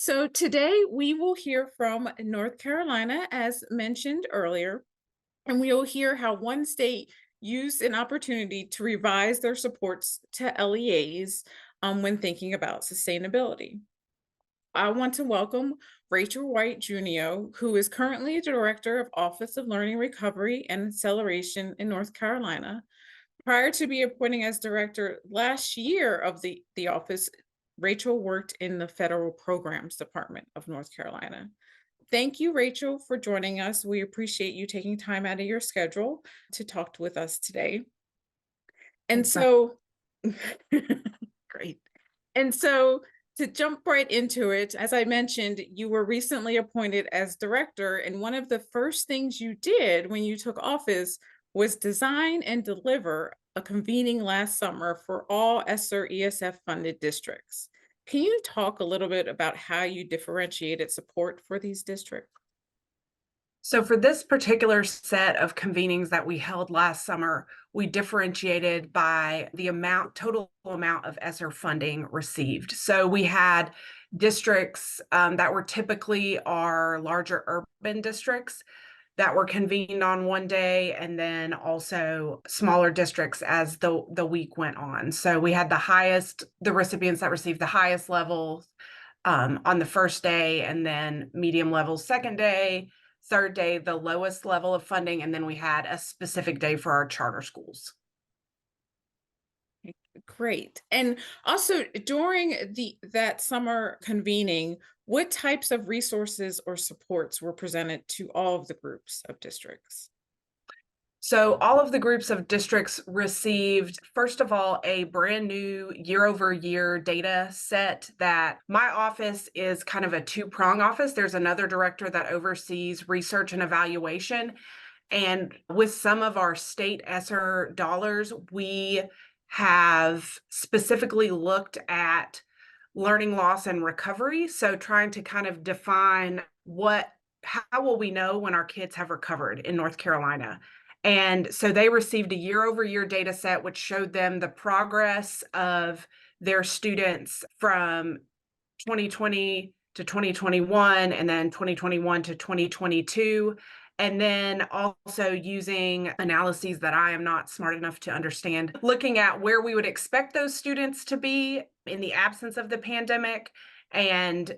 So today we will hear from North Carolina, as mentioned earlier, and we will hear how one state used an opportunity to revise their supports to LEAs when thinking about sustainability. I want to welcome Rachel Wright-Junio, who is currently a director of Office of Learning Recovery and Acceleration in North Carolina. Prior to be appointing as director last year of the office, Rachel worked in the Federal Programs Department of North Carolina. Thank you, Rachel, for joining us. We appreciate you taking time out of your schedule to talk with us today. And Thanks for so, great. And so, to jump right into it, as I mentioned, you were recently appointed as director, and one of the first things you did when you took office was design and deliver a convening last summer for all ESSER ESF funded districts. Can you talk a little bit about how you differentiated support for these districts? So for this particular set of convenings that we held last summer, we differentiated by the total amount of ESSER funding received. So we had districts that were typically our larger urban districts that were convened on one day, and then also smaller districts as the week went on. So we had the recipients that received the highest levels on the first day, and then medium levels second day, third day, the lowest level of funding, and then we had a specific day for our charter schools. Great. And also during that summer convening, what types of resources or supports were presented to all of the groups of districts? So all of the groups of districts received, first of all, a brand new year-over-year data set that my office is kind of a two-prong office. There's another director that oversees research and evaluation. And with some of our state ESSER dollars, we have specifically looked at learning loss and recovery. So trying to kind of define how will we know when our kids have recovered in North Carolina? And so they received a year-over-year data set, which showed them the progress of their students from 2020 to 2021, and then 2021 to 2022. And then also using analyses that I am not smart enough to understand, looking at where we would expect those students to be in the absence of the pandemic, and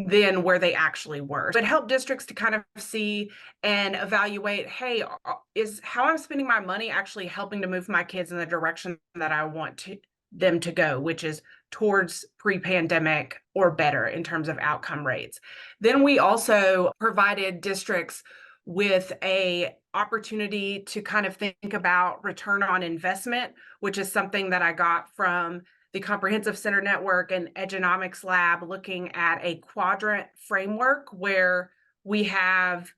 then where they actually were. But help districts to kind of see and evaluate, hey, is how I'm spending my money actually helping to move my kids in the direction that I want them to go, which is towards pre-pandemic or better in terms of outcome rates. Then we also provided districts with a opportunity to kind of think about return on investment, which is something that I got from the Comprehensive Center Network and Edgenomics Lab, looking at a quadrant framework where we have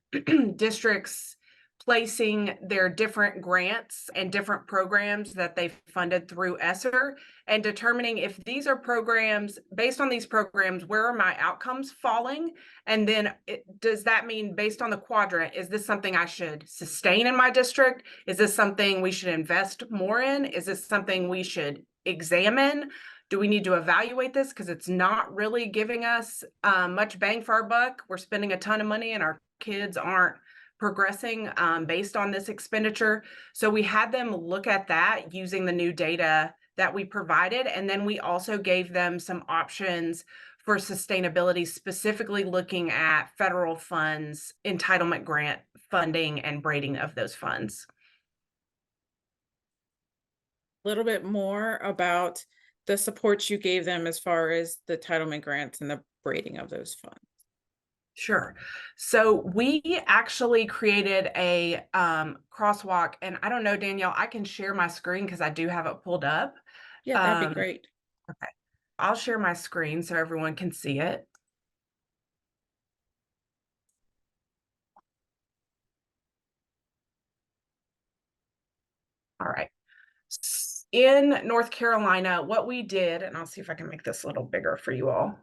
districts placing their different grants and different programs that they've funded through ESSER, and determining if these are programs, based on these programs, where are my outcomes falling? And then does that mean, based on the quadrant, is this something I should sustain in my district? Is this something we should invest more in? Is this something we should examine? Do we need to evaluate this because it's not really giving us much bang for our buck? We're spending a ton of money and our kids aren't progressing based on this expenditure. So we had them look at that using the new data that we provided. And then we also gave them some options for sustainability, specifically looking at federal funds, entitlement grant funding, and braiding of those funds. A little bit more about the supports you gave them as far as the entitlement grants and the braiding of those funds. Sure. So we actually created a crosswalk, and I don't know, Danielle, I can share my screen because I do have it pulled up. Yeah, that'd be Um, great. okay, I'll share my screen so everyone can see it. All right. In North Carolina, what we did, and I'll see if I can make this a little bigger for you all.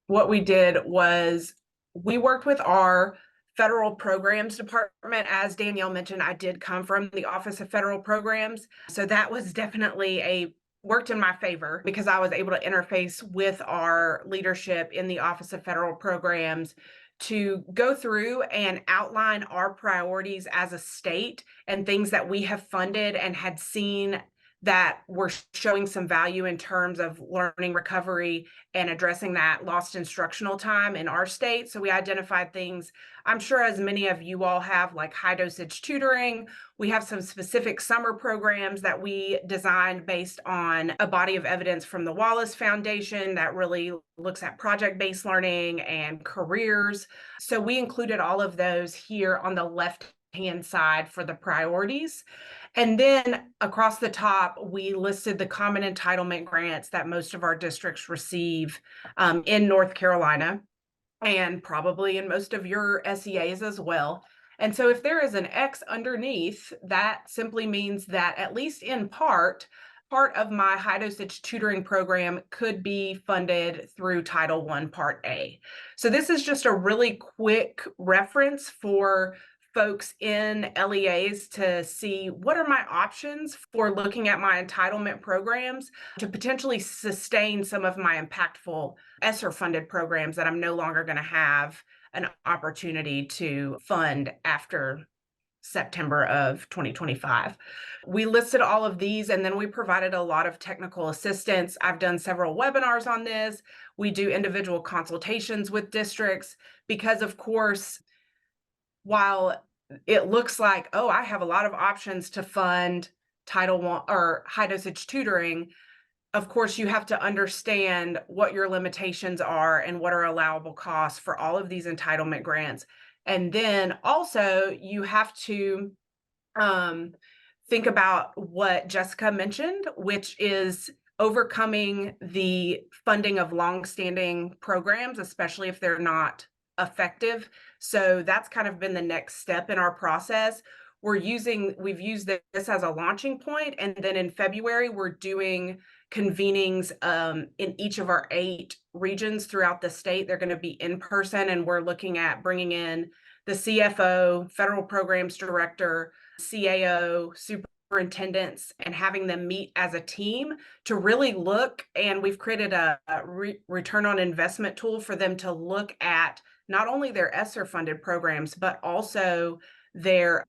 What we did was we worked with our federal programs department. As Danielle mentioned, I did come from the Office of Federal Programs. So that was definitely worked in my favor because I was able to interface with our leadership in the Office of Federal Programs to go through and outline our priorities as a state and things that we have funded and had seen that were showing some value in terms of learning recovery and addressing that lost instructional time in our state. So we identified things, I'm sure as many of you all have, like high dosage tutoring. We have some specific summer programs that we designed based on a body of evidence from the Wallace Foundation that really looks at project-based learning and careers. So we included all of those here on the left-hand side for the priorities. And then across the top, we listed the common entitlement grants that most of our districts receive in North Carolina, and probably in most of your SEAs as well. And so if there is an X underneath, that simply means that at least in part of my high dosage tutoring program could be funded through Title I Part A. So this is just a really quick reference for folks in LEAs to see what are my options for looking at my entitlement programs to potentially sustain some of my impactful ESSER funded programs that I'm no longer going to have an opportunity to fund after September of 2025. We listed all of these, and then we provided a lot of technical assistance. I've done several webinars on this. We do individual consultations with districts because, of course, while it looks like, oh, I have a lot of options to fund Title I or high dosage tutoring, of course, you have to understand what your limitations are and what are allowable costs for all of these entitlement grants. And then also you have to think about what Jessica mentioned, which is overcoming the funding of longstanding programs, especially if they're not effective. So that's kind of been the next step in our process. We've used this as a launching point, and then in February, we're doing convenings in each of our 8 regions throughout the state. They're going to be in person, and we're looking at bringing in the CFO, Federal Programs Director, CAO, superintendents, and having them meet as a team to really look. And we've created a return on investment tool for them to look at not only their ESSER funded programs, but also their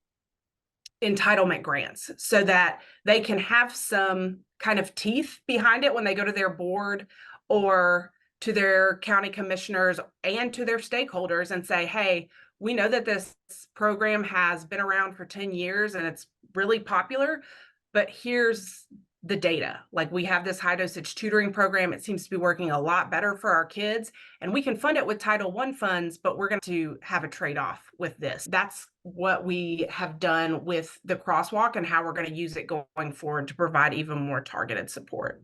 entitlement grants so that they can have some kind of teeth behind it when they go to their board or to their county commissioners and to their stakeholders and say, hey, we know that this program has been around for 10 years and it's really popular, but here's the data. Like, we have this high dosage tutoring program. It seems to be working a lot better for our kids, and we can fund it with Title I funds, but we're going to have a trade-off with this. That's what we have done with the crosswalk and how we're going to use it going forward to provide even more targeted support.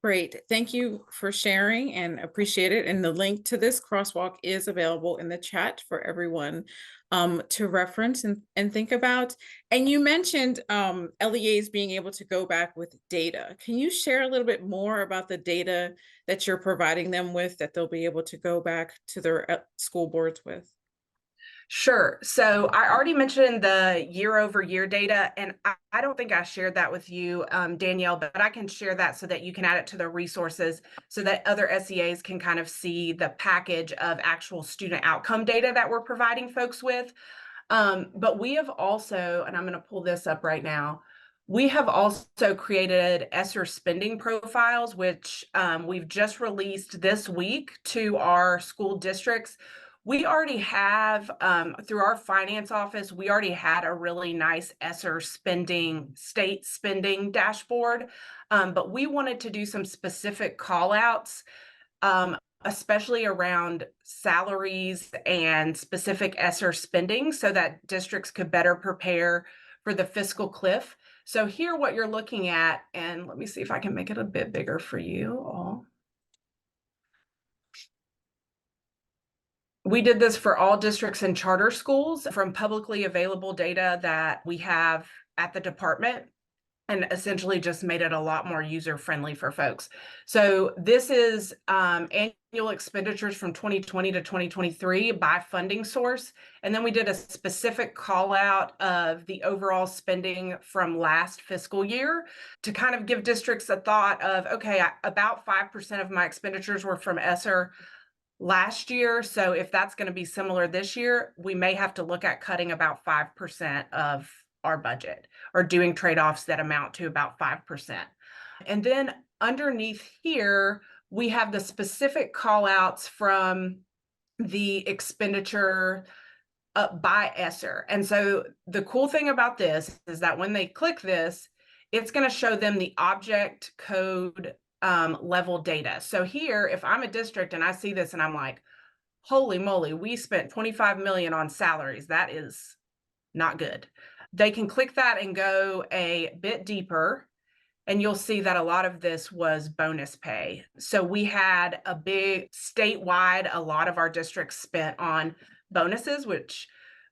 Great. Thank you for sharing and appreciate it. And the link to this crosswalk is available in the chat for everyone to reference and think about. And you mentioned LEAs being able to go back with data. Can you share a little bit more about the data that you're providing them with that they'll be able to go back to their school boards with? Sure. So I already mentioned the year-over-year data, and I don't think I shared that with you, Danielle, but I can share that so that you can add it to the resources so that other SEAs can kind of see the package of actual student outcome data that we're providing folks with. But we have also, and I'm going to pull this up right now, we have also created ESSER spending profiles, which we've just released this week to our school districts. We already have, through our finance office, we already had a really nice ESSER state spending dashboard, but we wanted to do some specific call outs, especially around salaries and specific ESSER spending so that districts could better prepare for the fiscal cliff. So here what you're looking at, and let me see if I can make it a bit bigger for you all. We did this for all districts and charter schools from publicly available data that we have at the department. and essentially just made it a lot more user-friendly for folks. So this is annual expenditures from 2020 to 2023 by funding source. And then we did a specific call out of the overall spending from last fiscal year to kind of give districts a thought of, okay, about 5% of my expenditures were from ESSER last year. So if that's going to be similar this year, we may have to look at cutting about 5% of our budget or doing trade-offs that amount to about 5%. And then underneath here, we have the specific call outs from the expenditure by ESSER. And so the cool thing about this is that when they click this, it's going to show them the object code level data. So here, if I'm a district and I see this and I'm like, holy moly, we spent 25 million on salaries. That is not good. They can click that and go a bit deeper, and you'll see that a lot of this was bonus pay. So we had a big statewide, a lot of our districts spent on bonuses, which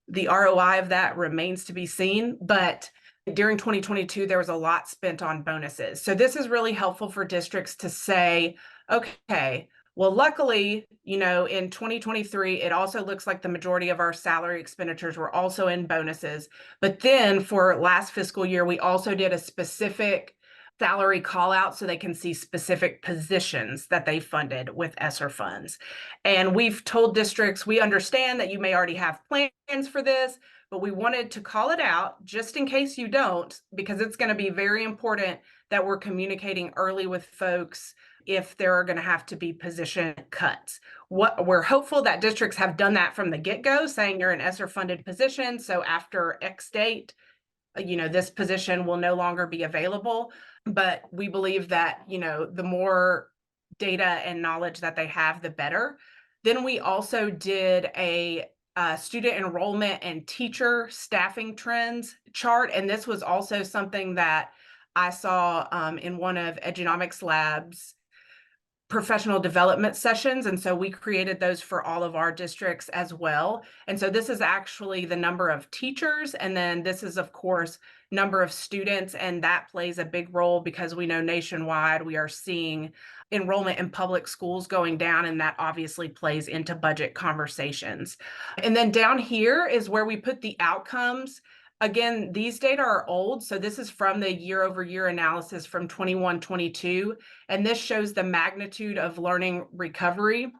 the ROI of that remains to be seen. But during 2022, there was a lot spent on bonuses. So this is really helpful for districts to say, okay, well, luckily, in 2023, it also looks like the majority of our salary expenditures were also in bonuses. But then for last fiscal year, we also did a specific salary call out so they can see specific positions that they funded with ESSER funds. And we've told districts, we understand that you may already have plans for this, but we wanted to call it out just in case you don't, because it's going to be very important that we're communicating early with folks if there are going to have to be position cuts. We're hopeful that districts have done that from the get-go, saying you're an ESSER funded position, so after X date, this position will no longer be available. But we believe that, the more data and knowledge that they have, the better. Then we also did a student enrollment and teacher staffing trends chart. And this was also something that I saw in one of Edunomics Lab's professional development sessions. And so we created those for all of our districts as well. And so this is actually the number of teachers. And then this is, of course, number of students. And that plays a big role because we know nationwide we are seeing enrollment in public schools going down. And that obviously plays into budget conversations. And then down here is where we put the outcomes. Again, these data are old, so this is from the year-over-year analysis from 21-22, and this shows the magnitude of learning recovery.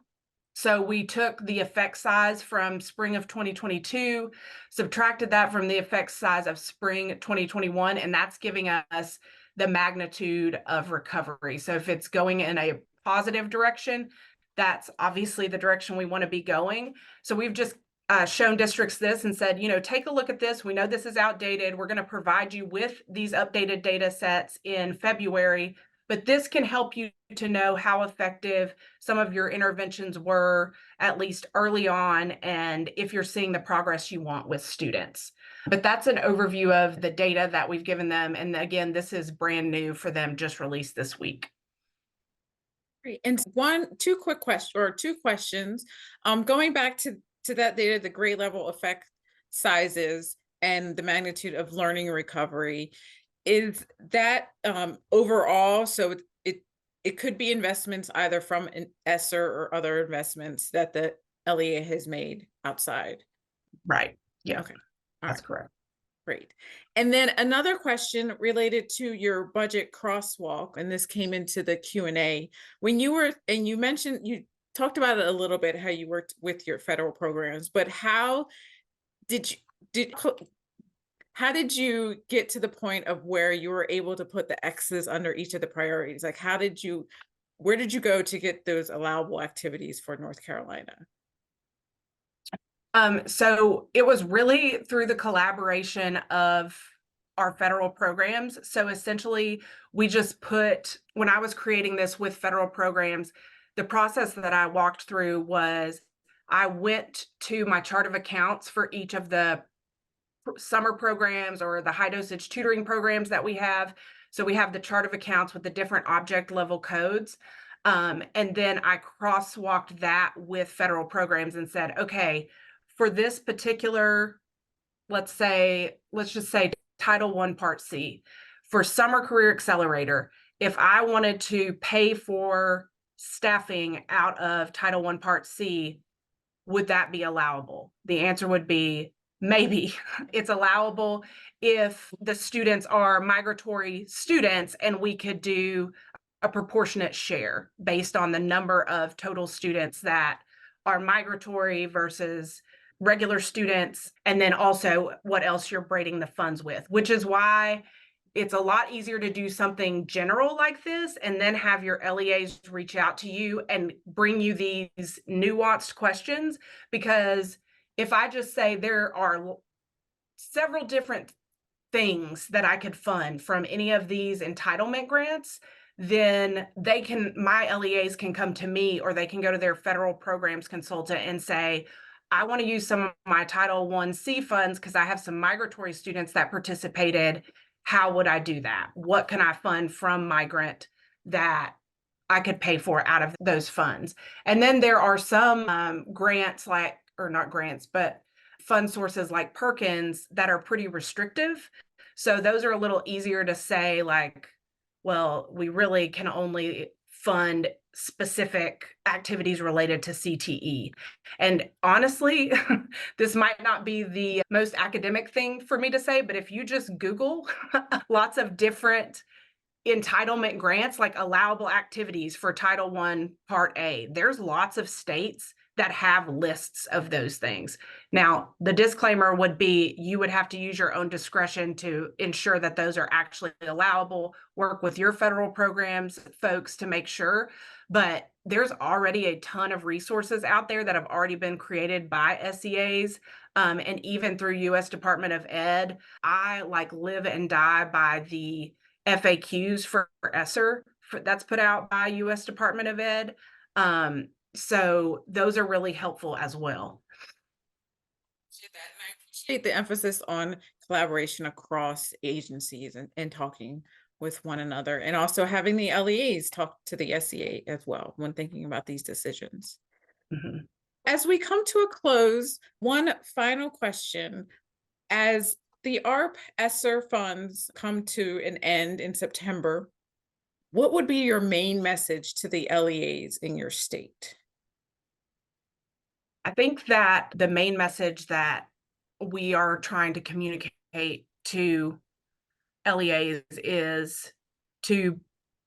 So we took the effect size from spring of 2022, subtracted that from the effect size of spring 2021, and that's giving us the magnitude of recovery. So if it's going in a positive direction, that's obviously the direction we want to be going. So we've just shown districts this and said, take a look at this. We know this is outdated. We're going to provide you with these updated data sets in February, but this can help you to know how effective some of your interventions were, at least early on, and if you're seeing the progress you want with students. But that's an overview of the data that we've given them. And again, this is brand new for them, just released this week. Great. And two questions. Going back to that data, the grade level effect sizes and the magnitude of learning recovery, is that overall? So it could be investments either from an ESSER or other investments that the LEA has made outside. Right. Yeah. Okay. That's correct. Great. And then another question related to your budget crosswalk, and this came into the Q&A. When you mentioned, you talked about it a little bit, how you worked with your federal programs, but how did you get to the point of where you were able to put the X's under each of the priorities? Like, where did you go to get those allowable activities for North Carolina? So it was really through the collaboration of our federal programs. So essentially, we just when I was creating this with federal programs, the process that I walked through was I went to my chart of accounts for each of the summer programs or the high dosage tutoring programs that we have. So we have the chart of accounts with the different object level codes. And then I crosswalked that with federal programs and said, okay, for this particular, let's just say Title I Part C, For Summer Career Accelerator, if I wanted to pay for staffing out of Title I Part C, would that be allowable? The answer would be maybe. It's allowable if the students are migratory students and we could do a proportionate share based on the number of total students that are migratory versus regular students, and then also what else you're braiding the funds with, which is why it's a lot easier to do something general like this and then have your LEAs reach out to you and bring you these nuanced questions. Because if I just say there are several different things that I could fund from any of these entitlement grants, then my LEAs can come to me, or they can go to their federal programs consultant and say, I want to use some of my Title I-C funds because I have some migratory students that participated. How would I do that? What can I fund from migrant that I could pay for out of those funds? And then there are some grants or not grants, but fund sources like Perkins that are pretty restrictive. So those are a little easier to say, like, well, we really can only fund specific activities related to CTE. And honestly, this might not be the most academic thing for me to say, but if you just Google lots of different entitlement grants, like allowable activities for Title I Part A, there's lots of states that have lists of those things. Now, the disclaimer would be you would have to use your own discretion to ensure that those are actually allowable, work with your federal programs folks to make sure. But there's already a ton of resources out there that have already been created by SEAs, and even through US Department of Ed. I live and die by the FAQs for ESSER that's put out by US Department of Ed. So those are really helpful as well. Appreciate that, and I appreciate the emphasis on collaboration across agencies and talking with one another, and also having the LEAs talk to the SEA as well when thinking about these decisions. Mhm. As we come to a close, one final question. As the ARP ESSER funds come to an end in September, what would be your main message to the LEAs in your state? I think that the main message that we are trying to communicate to LEAs is to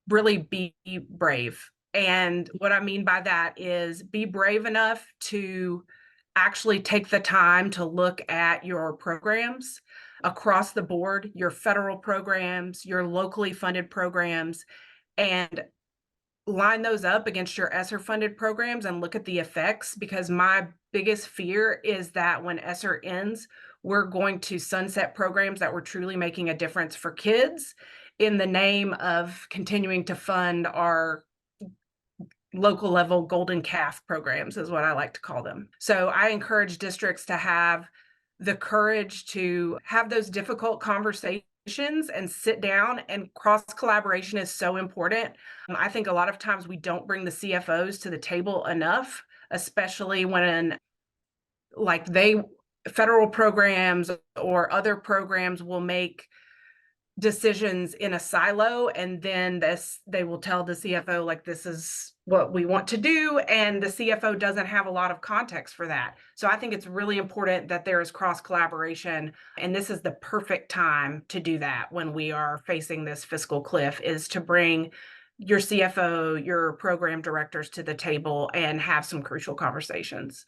really be brave. And what I mean by that is be brave enough to actually take the time to look at your programs across the board, your federal programs, your locally funded programs, and line those up against your ESSER funded programs and look at the effects, because my biggest fear is that when ESSER ends, we're going to sunset programs that were truly making a difference for kids in the name of continuing to fund our local level golden calf programs, is what I like to call them. So I encourage districts to have the courage to have those difficult conversations and sit down, and cross collaboration is so important. I think a lot of times we don't bring the CFOs to the table enough, especially when federal programs or other programs will make decisions in a silo, and then they will tell the CFO, like, this is what we want to do, and the CFO doesn't have a lot of context for that. So I think it's really important that there is cross collaboration, and this is the perfect time to do that when we are facing this fiscal cliff, is to bring your CFO, your program directors to the table and have some crucial conversations.